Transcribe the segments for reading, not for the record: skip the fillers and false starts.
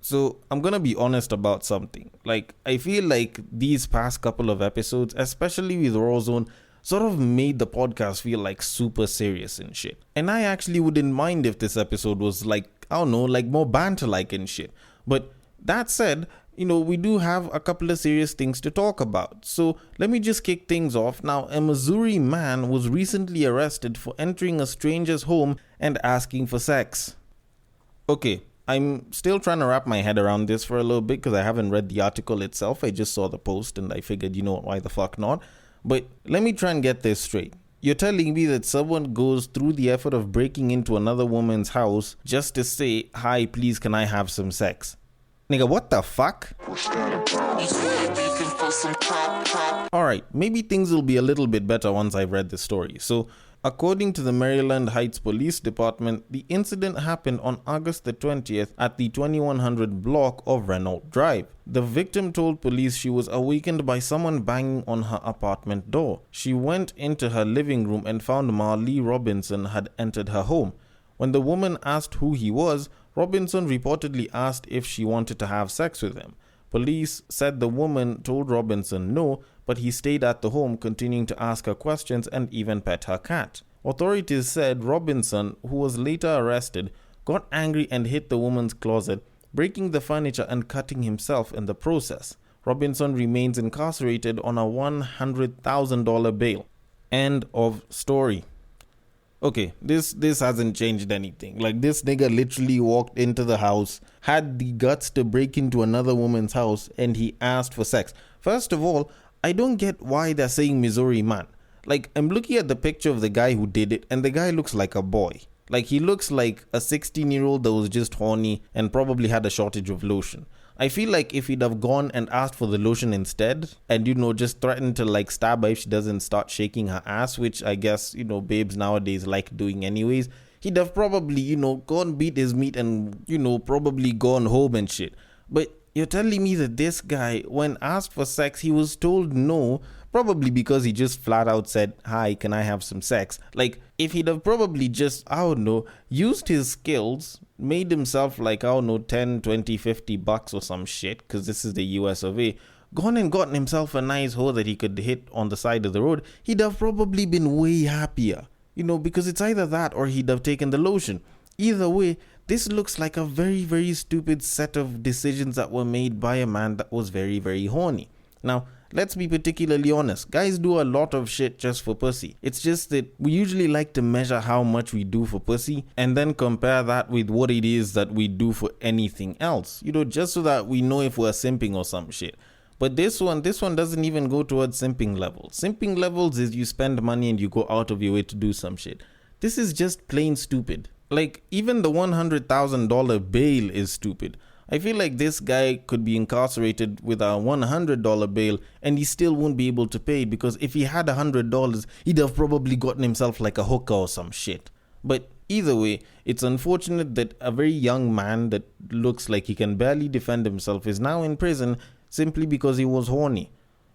So I'm gonna be honest about something. Like, I feel like these past couple of episodes, especially with Warzone, sort of made the podcast feel like super serious and shit. And I actually wouldn't mind if this episode was like, I don't know, like more banter like and shit. But that said, we do have a couple of serious things to talk about. So let me just kick things off. Now, a Missouri man was recently arrested for entering a stranger's home and asking for sex. Okay, I'm still trying to wrap my head around this for a little bit because I haven't read the article itself. I just saw the post and I figured, why the fuck not? But let me try and get this straight. You're telling me that someone goes through the effort of breaking into another woman's house just to say, "Hi, please, can I have some sex?" Nigga, what the fuck? Alright, maybe things will be a little bit better once I've read the story. So, according to the Maryland Heights Police Department, the incident happened on August the 20th at the 2100 block of Renault Drive. The victim told police she was awakened by someone banging on her apartment door. She went into her living room and found Marlee Robinson had entered her home. When the woman asked who he was, Robinson reportedly asked if she wanted to have sex with him. Police said the woman told Robinson no, but he stayed at the home, continuing to ask her questions and even pet her cat. Authorities said Robinson, who was later arrested, got angry and hit the woman's closet, breaking the furniture and cutting himself in the process. Robinson remains incarcerated on a $100,000 bail. End of story. Okay, this hasn't changed anything. Like, this nigga literally walked into the house, had the guts to break into another woman's house, and he asked for sex. First of all, I don't get why they're saying Missouri man. Like, I'm looking at the picture of the guy who did it, and the guy looks like a boy. Like, he looks like a 16-year-old that was just horny and probably had a shortage of lotion. I feel like if he'd have gone and asked for the lotion instead and, just threatened to like stab her if she doesn't start shaking her ass, which I guess, babes nowadays like doing anyways, he'd have probably, gone beat his meat and, probably gone home and shit. But you're telling me that this guy, when asked for sex, he was told no, probably because he just flat out said, "Hi, can I have some sex?" Like, if he'd have probably just, used his skills, made himself like, 10, 20, 50 bucks or some shit, because this is the US of A, gone and gotten himself a nice hoe that he could hit on the side of the road, he'd have probably been way happier. Because it's either that or he'd have taken the lotion. Either way, this looks like a very, very stupid set of decisions that were made by a man that was very, very horny. Now, let's be particularly honest. Guys do a lot of shit just for pussy. It's just that we usually like to measure how much we do for pussy and then compare that with what it is that we do for anything else. Just so that we know if we're simping or some shit. But this one doesn't even go towards simping levels. Simping levels is you spend money and you go out of your way to do some shit. This is just plain stupid. Like, even the $100,000 bail is stupid. I feel like this guy could be incarcerated with a $100 bail and he still won't be able to pay, because if he had $100, he'd have probably gotten himself like a hooker or some shit. But either way, it's unfortunate that a very young man that looks like he can barely defend himself is now in prison simply because he was horny.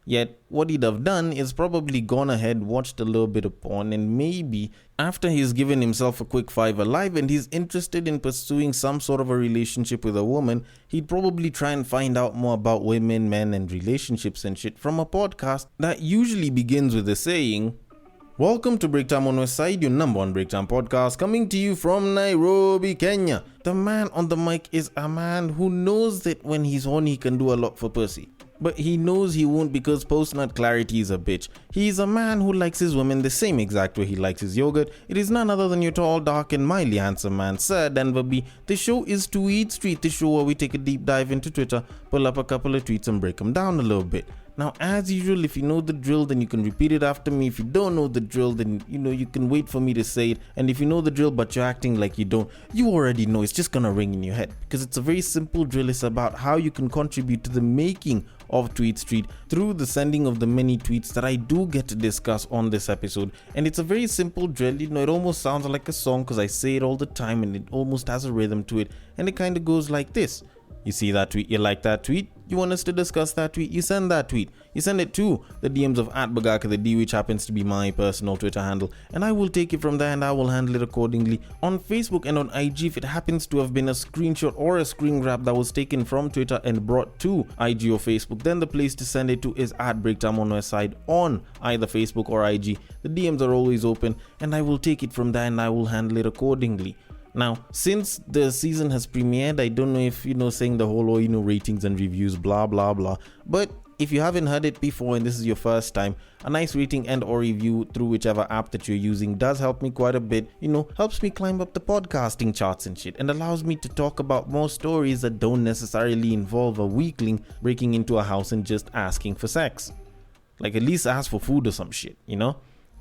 Yet, what he'd have done is probably gone ahead, watched a little bit of porn, and maybe after he's given himself a quick five alive and he's interested in pursuing some sort of a relationship with a woman, he'd probably try and find out more about women, men, and relationships and shit from a podcast that usually begins with the saying, "Welcome to Breaktime on Westside, your number one breakdown podcast, coming to you from Nairobi, Kenya." The man on the mic is a man who knows that when he's horny, he can do a lot for pussy. But he knows he won't because post-nut clarity is a bitch. He is a man who likes his women the same exact way he likes his yogurt. It is none other than your tall, dark, and mildly handsome man, Sir Denver B. The show is Tweetstreet, the show where we take a deep dive into Twitter, pull up a couple of tweets and break them down a little bit. Now, as usual, if you know the drill, then you can repeat it after me. If you don't know the drill, then, you can wait for me to say it. And if you know the drill, but you're acting like you don't, you already know. It's just gonna ring in your head. Because it's a very simple drill. It's about how you can contribute to the making of Tweetstreet through the sending of the many tweets that I do get to discuss on this episode. And it's a very simple drill. It almost sounds like a song because I say it all the time and it almost has a rhythm to it. And it kind of goes like this. You see that tweet? You like that tweet? You want us to discuss that tweet? You send that tweet. You send it to the DMs of @BagakaTheD, which happens to be my personal Twitter handle, and I will take it from there and I will handle it accordingly. On Facebook and on IG, if it happens to have been a screenshot or a screen grab that was taken from Twitter and brought to IG or Facebook, then the place to send it to is @BreakTime on Westside on either Facebook or IG. The DMs are always open and I will take it from there and I will handle it accordingly. Now, since the season has premiered, I don't know if, saying the whole, ratings and reviews, blah, blah, blah. But if you haven't heard it before and this is your first time, a nice rating and or review through whichever app that you're using does help me quite a bit. Helps me climb up the podcasting charts and shit, and allows me to talk about more stories that don't necessarily involve a weakling breaking into a house and just asking for sex. Like, at least ask for food or some shit,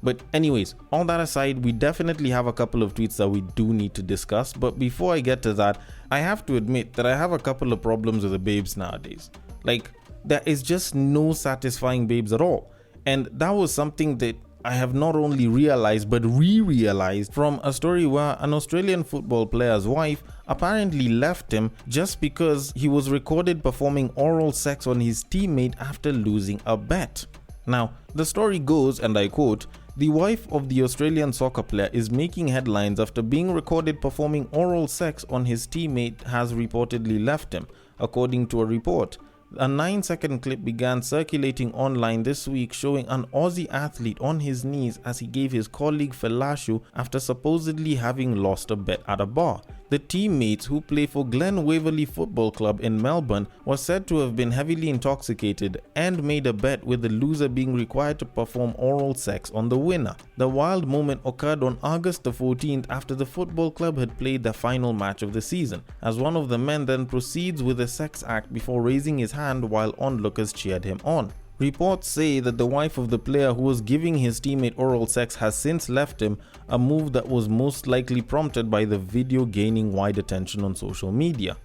But anyways, all that aside, we definitely have a couple of tweets that we do need to discuss. But before I get to that, I have to admit that I have a couple of problems with the babes nowadays. Like, there is just no satisfying babes at all. And that was something that I have not only realized but re-realized from a story where an Australian football player's wife apparently left him just because he was recorded performing oral sex on his teammate after losing a bet. Now, the story goes, and I quote, "The wife of the Australian soccer player is making headlines after being recorded performing oral sex on his teammate has reportedly left him," according to a report. A 9-second clip began circulating online this week showing an Aussie athlete on his knees as he gave his colleague fellatio after supposedly having lost a bet at a bar. The teammates, who play for Glen Waverley Football Club in Melbourne, were said to have been heavily intoxicated and made a bet, with the loser being required to perform oral sex on the winner. The wild moment occurred on August the 14th after the football club had played their final match of the season, as one of the men then proceeds with a sex act before raising his hand while onlookers cheered him on. Reports say that the wife of the player who was giving his teammate oral sex has since left him, a move that was most likely prompted by the video gaining wide attention on social media.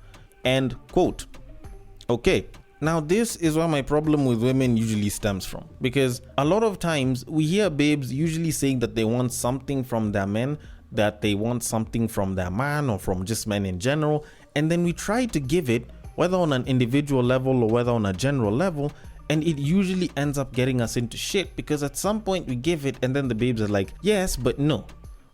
End quote. Okay, now this is where my problem with women usually stems from, because a lot of times we hear babes usually saying that they want something from their men, that they want something from their man or from just men in general, and then we try to give it, whether on an individual level or whether on a general level, and it usually ends up getting us into shit, because at some point we give it and then the babes are like, yes, but no,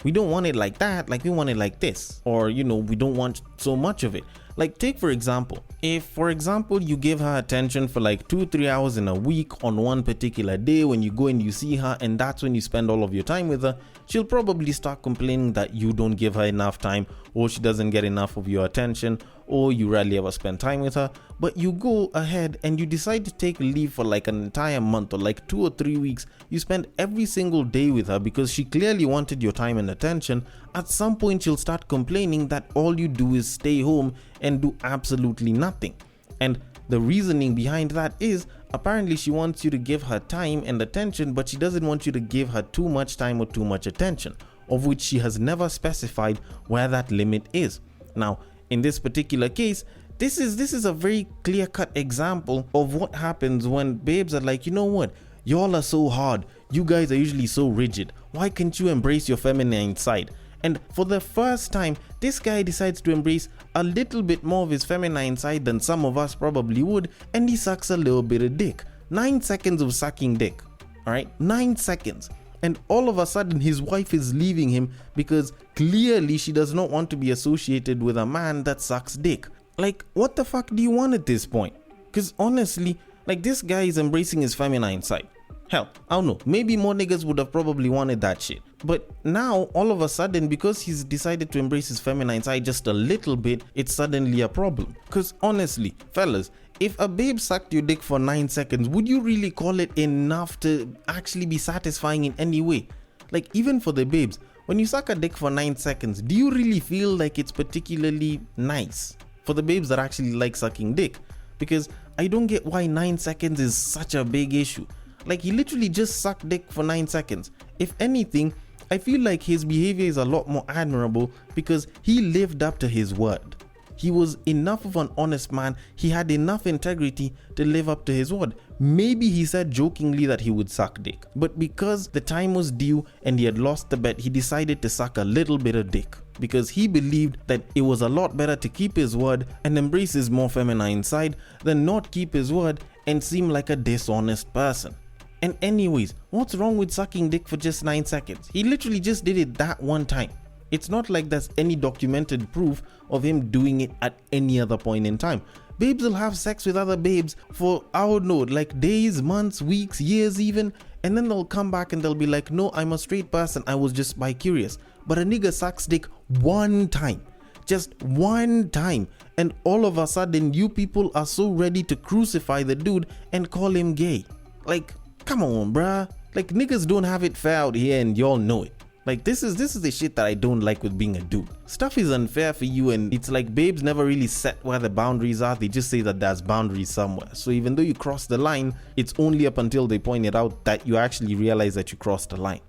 we don't want it like that, like we want it like this, or we don't want so much of it. Like, take for example, if for example you give her attention for like 2-3 hours in a week on one particular day when you go and you see her, and that's when you spend all of your time with her, she'll probably start complaining that you don't give her enough time, or she doesn't get enough of your attention, or you rarely ever spend time with her. But you go ahead and you decide to take leave for like an entire month or like 2 or 3 weeks. You spend every single day with her because she clearly wanted your time and attention. At some point she'll start complaining that all you do is stay home and do absolutely nothing. And the reasoning behind that is, apparently she wants you to give her time and attention, but she doesn't want you to give her too much time or too much attention, of which she has never specified where that limit is. Now, in this particular case, this is a very clear-cut example of what happens when babes are like, you know what, y'all are so hard, you guys are usually so rigid, why can't you embrace your feminine side? And for the first time, this guy decides to embrace a little bit more of his feminine side than some of us probably would, and he sucks a little bit of dick. 9 seconds of sucking dick, alright? 9 seconds. And all of a sudden his wife is leaving him because clearly she does not want to be associated with a man that sucks dick. Like, what the fuck do you want at this point? Because honestly, like, this guy is embracing his feminine side. Hell, I don't know, maybe more niggas would have probably wanted that shit. But now, all of a sudden, because he's decided to embrace his feminine side just a little bit, it's suddenly a problem. Because honestly, fellas, if a babe sucked your dick for 9 seconds, would you really call it enough to actually be satisfying in any way? Like, even for the babes, when you suck a dick for 9 seconds, do you really feel like it's particularly nice? For the babes that actually like sucking dick. Because I don't get why 9 seconds is such a big issue. Like, he literally just sucked dick for 9 seconds. If anything, I feel like his behavior is a lot more admirable because he lived up to his word. He was enough of an honest man, he had enough integrity to live up to his word. Maybe he said jokingly that he would suck dick, but because the time was due and he had lost the bet, he decided to suck a little bit of dick. because he believed that it was a lot better to keep his word and embrace his more feminine side than not keep his word and seem like a dishonest person. And anyways, what's wrong with sucking dick for just 9 seconds? He literally just did it that one time. It's not like there's any documented proof of him doing it at any other point in time. Babes will have sex with other babes for, I don't know, like days, months, weeks, years even, and then they'll come back and they'll be like, no, I'm a straight person, I was just bi-curious. But a nigga sucks dick one time. Just one time, and all of a sudden you people are so ready to crucify the dude and call him gay. Like, come on, bruh. Like, niggas don't have it fair out here and y'all know it. Like, this is the shit that I don't like with being a dude. Stuff is unfair for you, and it's like babes never really set where the boundaries are. They just say that there's boundaries somewhere. So even though you cross the line, it's only up until they point it out that you actually realize that you crossed the line.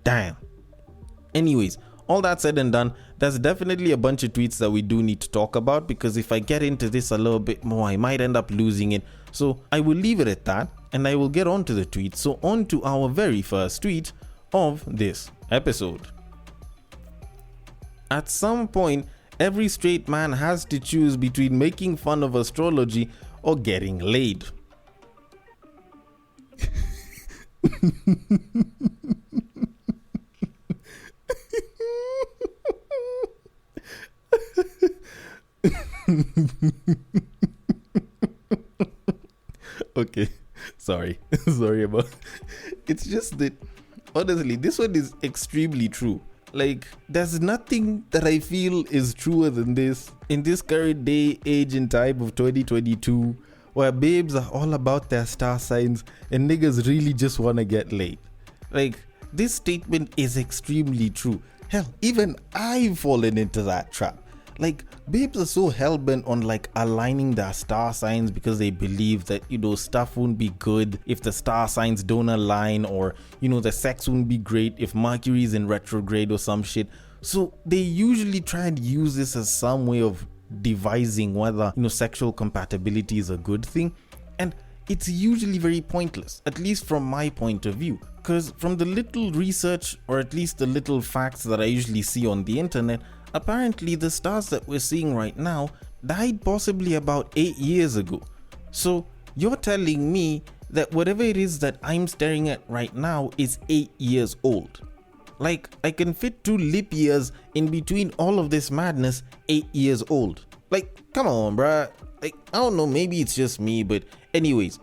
Damn. Anyways, all that said and done, there's definitely a bunch of tweets that we do need to talk about, because if I get into this a little bit more, I might end up losing it. So I will leave it at that, and I will get on to the tweets. So on to our very first tweet of this episode. At some point, every straight man has to choose between making fun of astrology or getting laid. Okay, sorry about it's just that honestly this one is extremely true. Like, there's nothing that I feel is truer than this in this current day, age and time of 2022, where babes are all about their star signs and niggas really just want to get laid. Like, this statement is extremely true. Hell, even I've fallen into that trap. Like, babes are so hell-bent on like aligning their star signs because they believe that, you know, stuff won't be good if the star signs don't align, or, you know, the sex won't be great if Mercury's in retrograde or some shit. So they usually try and use this as some way of devising whether, you know, sexual compatibility is a good thing. And it's usually very pointless, at least from my point of view. Because from the little research, or at least the little facts that I usually see on the internet, apparently the stars that we're seeing right now died possibly about 8 years ago. So you're telling me that whatever it is that I'm staring at right now is 8 years old. Like, I can fit 2 leap years in between all of this madness, 8 years old. Like, come on, bruh. Like, I don't know, maybe it's just me, but anyways,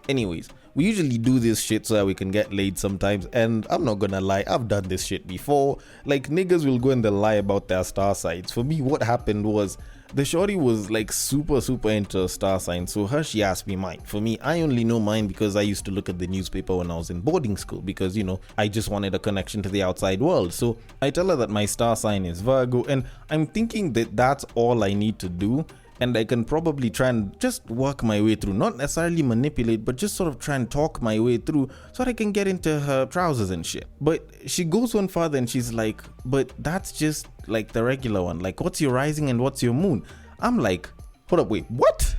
we usually do this shit so that we can get laid sometimes, and I'm not gonna lie, I've done this shit before. Like, niggas will go and they'll lie about their star signs. For me, what happened was, the shorty was like super into star signs, so she asked me mine. For me, I only know mine because I used to look at the newspaper when I was in boarding school, because, you know, I just wanted a connection to the outside world. So I tell her that my star sign is Virgo, and I'm thinking that that's all I need to do, and I can probably try and just work my way through, not necessarily manipulate, but just sort of try and talk my way through so that I can get into her trousers and shit. But she goes one further and she's like, but that's just like the regular one. Like, what's your rising and what's your moon? I'm like, hold up, wait, what?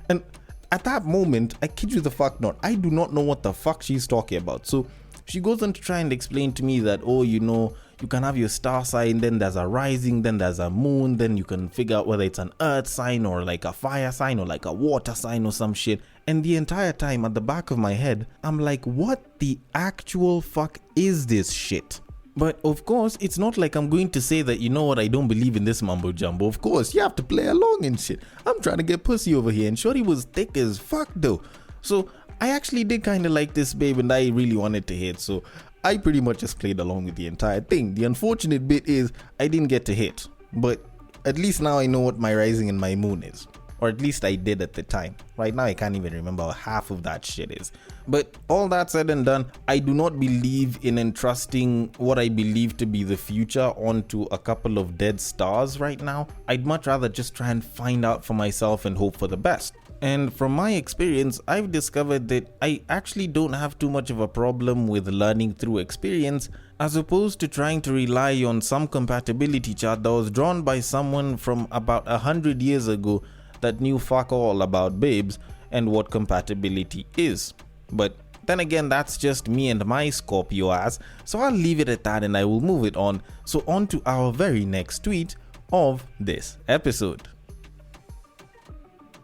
And at that moment, I kid you the fuck not, I do not know what the fuck she's talking about. So she goes on to try and explain to me that, oh, you know, you can have your star sign, then there's a rising, then there's a moon, then you can figure out whether it's an earth sign or like a fire sign or like a water sign or some shit. And the entire time at the back of my head, I'm like, what the actual fuck is this shit? But of course, it's not like I'm going to say that, you know what, I don't believe in this mumbo jumbo. Of course, you have to play along and shit. I'm trying to get pussy over here, and shorty was thick as fuck though. So I actually did kind of like this babe, and I really wanted to hit, so I pretty much just played along with the entire thing. The unfortunate bit is I didn't get to hit, but at least now I know what my rising and my moon is. Or at least I did at the time. Right now I can't even remember what half of that shit is. But all that said and done, I do not believe in entrusting what I believe to be the future onto a couple of dead stars right now. I'd much rather just try and find out for myself and hope for the best. And from my experience, I've discovered that I actually don't have too much of a problem with learning through experience, as opposed to trying to rely on some compatibility chart that was drawn by someone from about 100 years ago that knew fuck all about babes and what compatibility is. But Then again, that's just me and my Scorpio ass, so I'll leave it at that and I will move it on. So on to our very next tweet of this episode.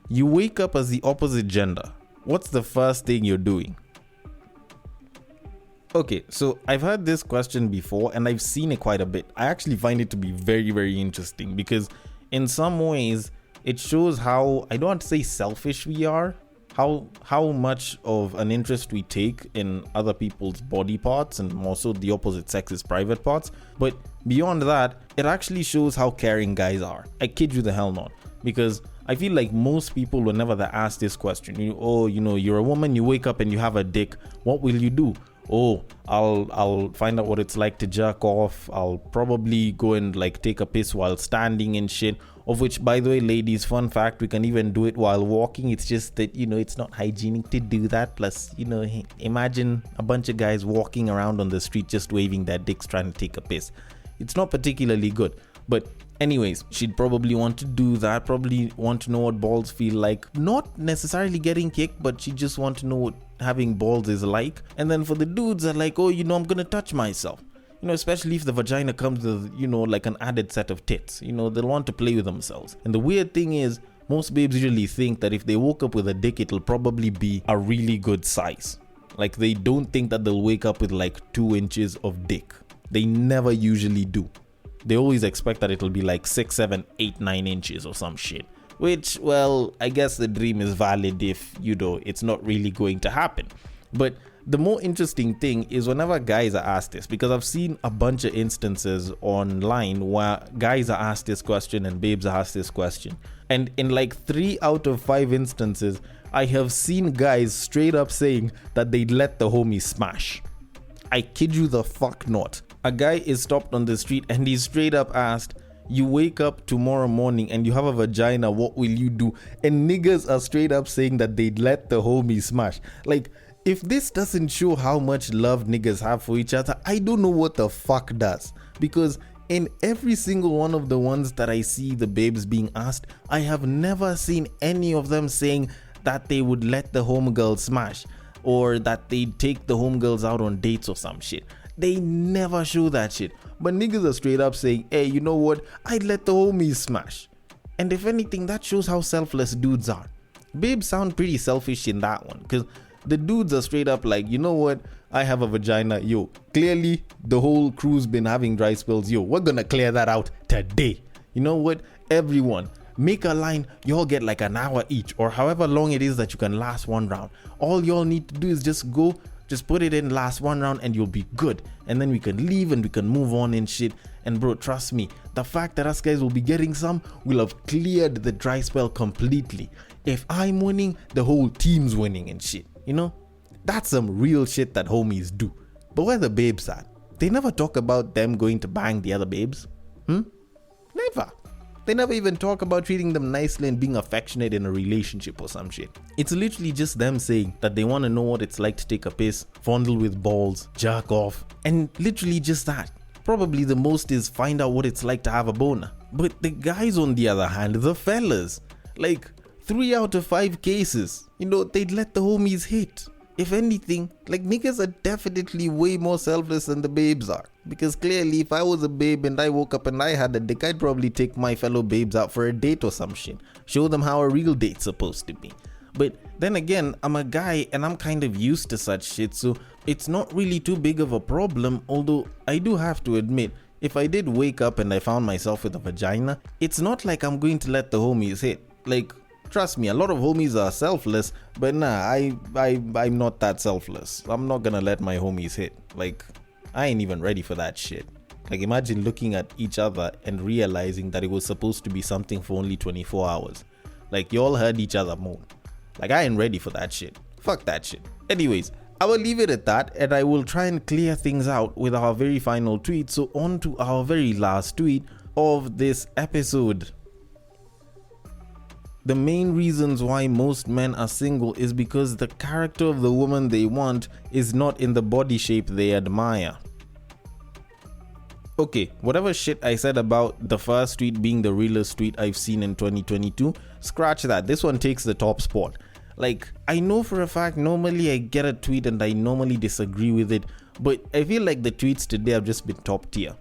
You wake up as the opposite gender. What's the first thing you're doing? Okay, so I've heard this question before and I've seen it quite a bit. I actually find it to be very, very interesting because in some ways it shows how, I don't want to say selfish we are, how much of an interest we take in other people's body parts and also the opposite sex's private parts. But beyond that, it actually shows how caring guys are. I kid you the hell not. Because I feel like most people, whenever they're asked this question, you're a woman, you wake up and you have a dick, what will you do? Oh, I'll find out what it's like to jerk off. I'll probably go and like take a piss while standing and shit. Of which, by the way, ladies, fun fact, we can even do it while walking. It's just that, it's not hygienic to do that. Plus, imagine a bunch of guys walking around on the street just waving their dicks trying to take a piss. It's not particularly good. But anyways, she'd probably want to do that, probably want to know what balls feel like. Not necessarily getting kicked, but she just want to know what having balls is like. And then for the dudes are like, oh, I'm gonna touch myself. Especially if the vagina comes with, like an added set of tits. They'll want to play with themselves. And the weird thing is, most babes usually think that if they woke up with a dick, it'll probably be a really good size. Like, they don't think that they'll wake up with like 2 inches of dick. They never usually do. They always expect that it'll be like 6, 7, 8, 9 inches or some shit. Which, well, I guess the dream is valid if, it's not really going to happen. But the more interesting thing is whenever guys are asked this, because I've seen a bunch of instances online where guys are asked this question and babes are asked this question. And in like 3 out of 5 instances, I have seen guys straight up saying that they'd let the homie smash. I kid you the fuck not. A guy is stopped on the street and he's straight up asked, you wake up tomorrow morning and you have a vagina, what will you do? And niggas are straight up saying that they'd let the homie smash. Like, if this doesn't show how much love niggas have for each other, I don't know what the fuck does. Because in every single one of the ones that I see the babes being asked, I have never seen any of them saying that they would let the homegirl smash or that they'd take the homegirls out on dates or some shit. They never show that shit. But niggas are straight up saying, hey, you know what? I'd let the homies smash. And if anything, that shows how selfless dudes are. Babes sound pretty selfish in that one. Because the dudes are straight up like, you know what? I have a vagina. Yo, clearly the whole crew's been having dry spells. Yo, we're gonna clear that out today. You know what? Everyone, make a line. Y'all get like an hour each or however long it is that you can last one round. All y'all need to do is just put it in, last one round and you'll be good. And then we can leave and we can move on and shit. And bro, trust me, the fact that us guys will be getting some will have cleared the dry spell completely. If I'm winning, the whole team's winning and shit. That's some real shit that homies do. But where the babes at? They never talk about them going to bang the other babes. Never. They never even talk about treating them nicely and being affectionate in a relationship or some shit. It's literally just them saying that they want to know what it's like to take a piss, fondle with balls, jerk off, and literally just that. Probably the most is find out what it's like to have a boner. But the guys on the other hand, the fellas, like 3 out of 5 cases, they'd let the homies hit. If anything, like niggas are definitely way more selfless than the babes are. Because clearly if I was a babe and I woke up and I had a dick, I'd probably take my fellow babes out for a date or some shit. Show them how a real date's supposed to be. But then again, I'm a guy and I'm kind of used to such shit, so it's not really too big of a problem. Although I do have to admit, if I did wake up and I found myself with a vagina, it's not like I'm going to let the homies hit. Like, trust me, a lot of homies are selfless, but nah, I'm not that selfless. I'm not gonna let my homies hit. Like, I ain't even ready for that shit. Like, imagine looking at each other and realizing that it was supposed to be something for only 24 hours. Like, you all heard each other moan. Like, I ain't ready for that shit. Fuck that shit. Anyways, I will leave it at that and I will try and clear things out with our very final tweet. So on to our very last tweet of this episode. The main reasons why most men are single is because the character of the woman they want is not in the body shape they admire. Okay, whatever shit I said about the first tweet being the realest tweet I've seen in 2022, scratch that. This one takes the top spot. Like, I know for a fact, normally I get a tweet and I normally disagree with it, but I feel like the tweets today have just been top tier.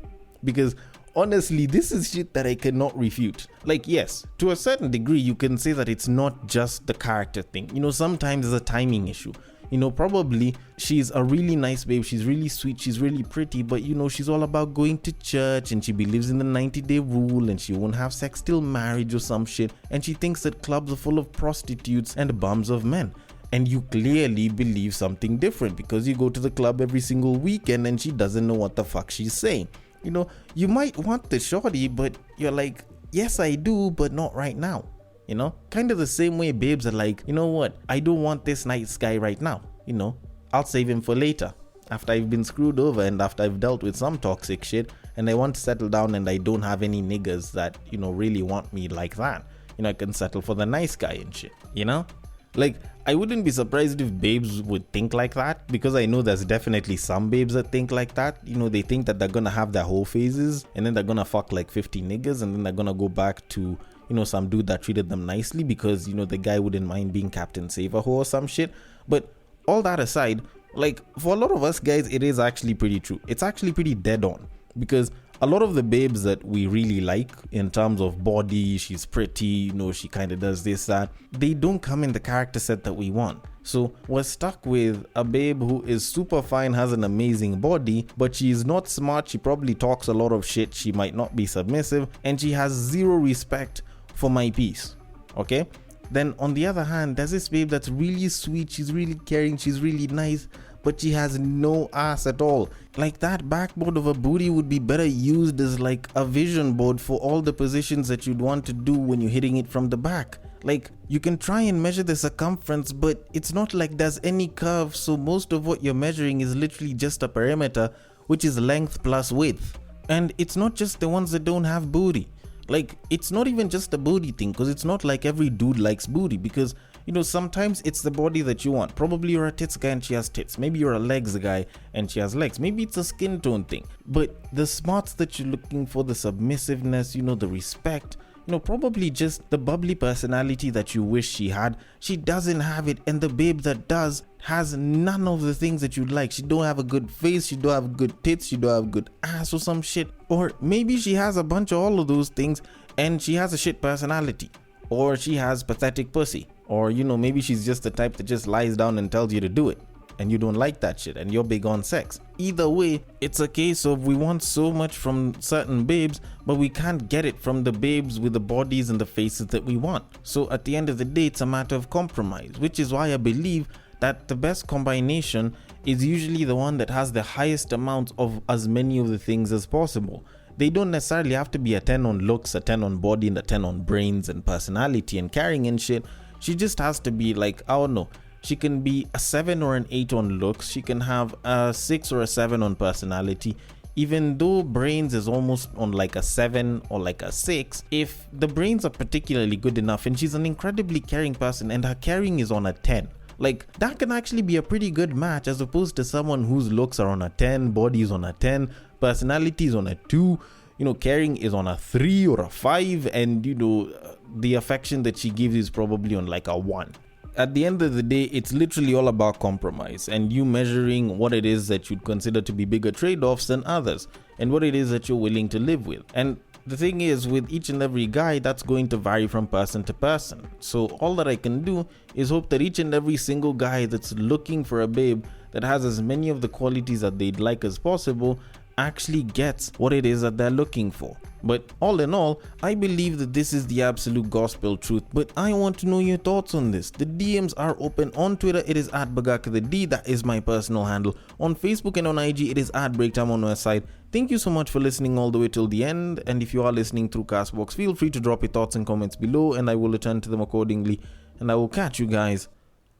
Because honestly, this is shit that I cannot refute. Like, yes, to a certain degree, you can say that it's not just the character thing. You know, sometimes it's a timing issue. You know, probably she's a really nice babe, she's really sweet, she's really pretty, but you know, she's all about going to church and she believes in the 90-day rule and she won't have sex till marriage or some shit, and she thinks that clubs are full of prostitutes and bums of men. And you clearly believe something different because you go to the club every single weekend and she doesn't know what the fuck she's saying. You know, you might want the shorty, but you're like, yes I do, but not right now. You know, kind of the same way babes are like, you know what, I don't want this nice guy right now. You know, I'll save him for later, after I've been screwed over and after I've dealt with some toxic shit and I want to settle down and I don't have any niggas that, you know, really want me like that. You know, I can settle for the nice guy and shit, you know? Like, I wouldn't be surprised if babes would think like that, because I know there's definitely some babes that think like that. You know, they think that they're gonna have their whole phases and then they're gonna fuck like 50 niggas and then they're gonna go back to, you know, some dude that treated them nicely because, you know, the guy wouldn't mind being Captain Save-A-Ho or some shit. But all that aside, like, for a lot of us guys, it is actually pretty true. It's actually pretty dead on, because a lot of the babes that we really like in terms of body, she's pretty, you know, she kind of does this, that, they don't come in the character set that we want. So we're stuck with a babe who is super fine, has an amazing body, but she's not smart, she probably talks a lot of shit, she might not be submissive, and she has zero respect for my peace. Okay? Then on the other hand, there's this babe that's really sweet, she's really caring, she's really nice, but she has no ass at all. Like, that backboard of a booty would be better used as like a vision board for all the positions that you'd want to do when you're hitting it from the back. Like, you can try and measure the circumference, but it's not like there's any curve, so most of what you're measuring is literally just a perimeter, which is length plus width. And it's not just the ones that don't have booty. Like, it's not even just a booty thing, because it's not like every dude likes booty, because, you know, sometimes it's the body that you want. Probably you're a tits guy and she has tits. Maybe you're a legs guy and she has legs. Maybe it's a skin tone thing. But the smarts that you're looking for, the submissiveness, you know, the respect, you know, probably just the bubbly personality that you wish she had, she doesn't have it. And the babe that does has none of the things that you'd like. She don't have a good face, she don't have good tits, she don't have good ass or some shit. Or maybe she has a bunch of all of those things and she has a shit personality. Or she has pathetic pussy. Or, you know, maybe she's just the type that just lies down and tells you to do it, and you don't like that shit and you're big on sex. Either way, it's a case of we want so much from certain babes, but we can't get it from the babes with the bodies and the faces that we want. So at the end of the day, it's a matter of compromise, which is why I believe that the best combination is usually the one that has the highest amount of as many of the things as possible. They don't necessarily have to be a 10 on looks, a 10 on body, and a 10 on brains and personality and caring and shit. She just has to be like, I don't know, she can be a 7 or an 8 on looks, she can have a 6 or a 7 on personality. Even though brains is almost on like a 7 or like a 6, if the brains are particularly good enough and she's an incredibly caring person and her caring is on a 10, like, that can actually be a pretty good match, as opposed to someone whose looks are on a 10, body is on a 10, personality is on a 2, you know, caring is on a 3 or a 5, and, you know, the affection that she gives is probably on like a 1. At the end of the day, it's literally all about compromise and you measuring what it is that you'd consider to be bigger trade-offs than others and what it is that you're willing to live with. And the thing is, with each and every guy, that's going to vary from person to person. So all that I can do is hope that each and every single guy that's looking for a babe that has as many of the qualities that they'd like as possible actually gets what it is that they're looking for. But all in all, I believe that this is the absolute gospel truth, but I want to know your thoughts on this. The DMs are open. On Twitter, it is @BagakaTheD, that is my personal handle. On Facebook and on IG, it is @BreakTime on our side. Thank you so much for listening all the way till the end, and if you are listening through Castbox, feel free to drop your thoughts and comments below, and I will return to them accordingly, and I will catch you guys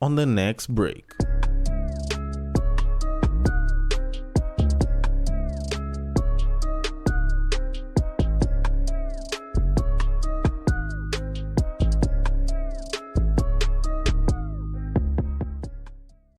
on the next break.